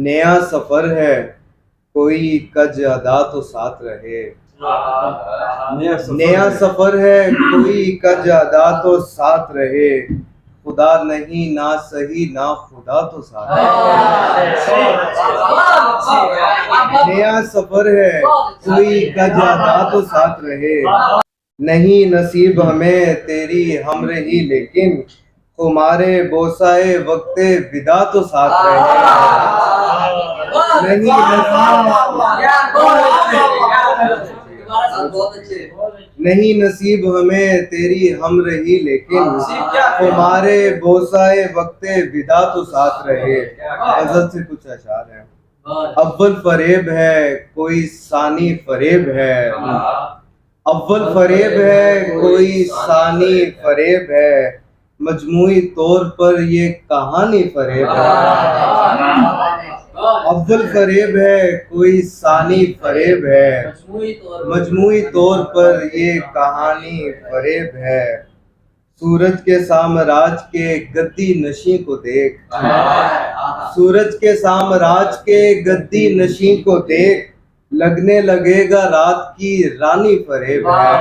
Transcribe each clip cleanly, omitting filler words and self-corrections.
नया सफर है, कोई कज अदा तो साथ रहे। नया सफर है, कोई कज अदा तो साथ रहे। खुदा नहीं ना सही ना खुदा तो साथ रहे। नया सफर है, कोई कज अदा तो साथ रहे। नहीं नसीब हमें तेरी हमरही, लेकिन तुम्हारे बोसाए वक्ते विदा तो साथ रहे। नहीं नसीब हमें तेरी हमरही, लेकिन तुम्हारे बोसाए वक्ते विदा तो साथ रहे। गजल से कुछ अशार है। अव्वल फरेब है, कोई सानी फरेब है। अव्वल फरेब है, कोई सानी फरेब है। मजमूई तौर पर ये कहानी फरेब है। अव्वल फरेब है, कोई सानी फरेब है। मजमूई तौर पर ये कहानी फरेब है। सूरज के साम्राज्य के गद्दी नशी को देख। सूरज के साम्राज्य के गद्दी नशी को देख। लगने लगेगा रात की रानी फरेब है।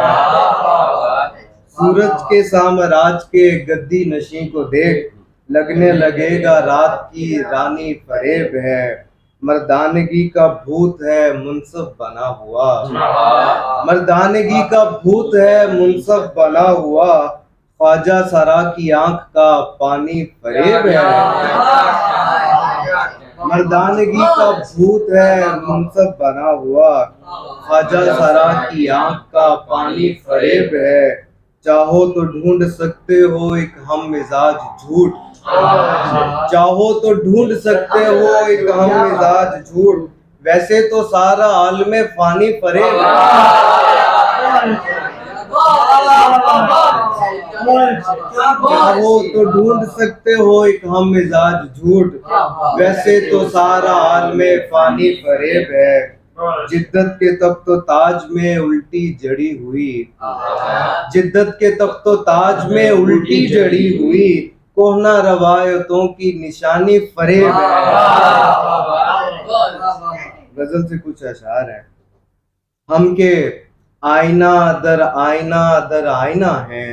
सूरज के साम्राज्य के गद्दी नशी को देख। लगने लगेगा रात की रानी फरेब है। मर्दानगी का भूत है मुनसब बना हुआ। मर्दानगी का भूत है मुनसब बना हुआ। ख्वाजा सरा की आंख का पानी फरेब है। मर्दानगी का भूत है मुनसब बना हुआ। ख्वाजा सरा की आंख का पानी फरेब है। चाहो तो ढूंढ सकते हो एक हम मिजाज झूठ। चाहो तो ढूंढ सकते हो एक हम मिजाज झूठ। वैसे तो सारा आलमे फानी फरेब है। चाहो तो ढूंढ सकते हो एक हम मिजाज झूठ। वैसे तो सारा आलमे फानी फरेब है। जिद्दत के तख्तो ताज में उल्टी जड़ी हुई। जिद्दत के तख्तो ताज में उल्टी जड़ी हुई। कोहना रवायतों की निशानी फरेब है। गजल से कुछ अशार है। हम के आईना दर आईना है।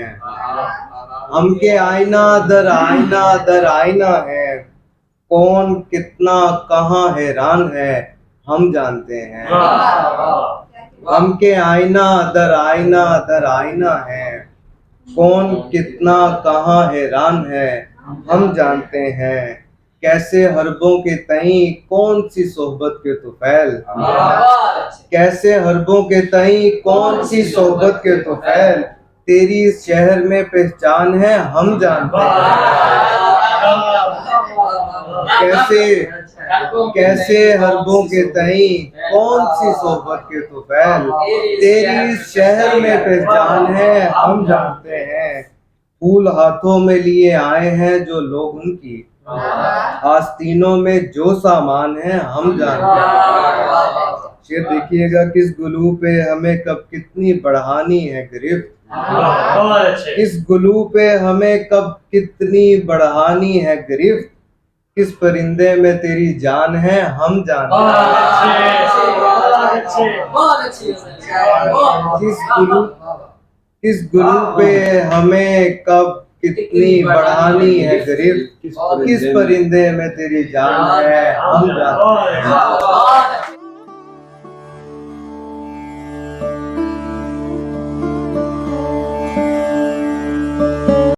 हम के आईना दर आईना है। कौन कितना कहाँ हैरान है हम जानते हैं। हम के आईना दर आईना है। कौन कितना कहाँ हैरान है हम जानते हैं। कैसे हरबों के तई कौन सी सोहबत के तुफैल। कैसे हरबों के तई कौन सी सोहबत के तुफैल। तेरी इस शहर में पहचान है हम जानते हैं। कैसे हरबों के तई कौन सी सोहबत के तुफैल। तेरी इस शहर में पहचान है हम जानते हैं। फूल हाथों में लिए आए हैं जो लोग उनकी। आस्तीनों में जो सामान है हम जानते हैं। शेर देखिएगा, किस गुलू पे हमें कब कितनी बढ़ानी है गिरफ्त। किस गुलू पे हमें कब कितनी बढ़ानी है गिरफ्त। किस परिंदे में तेरी जान है हम जानते हैं। किस गुलू पे हमें कब कितनी बढ़ानी है गिरफ्त। किस परिंदे में तेरी जान है हम जानते हैं।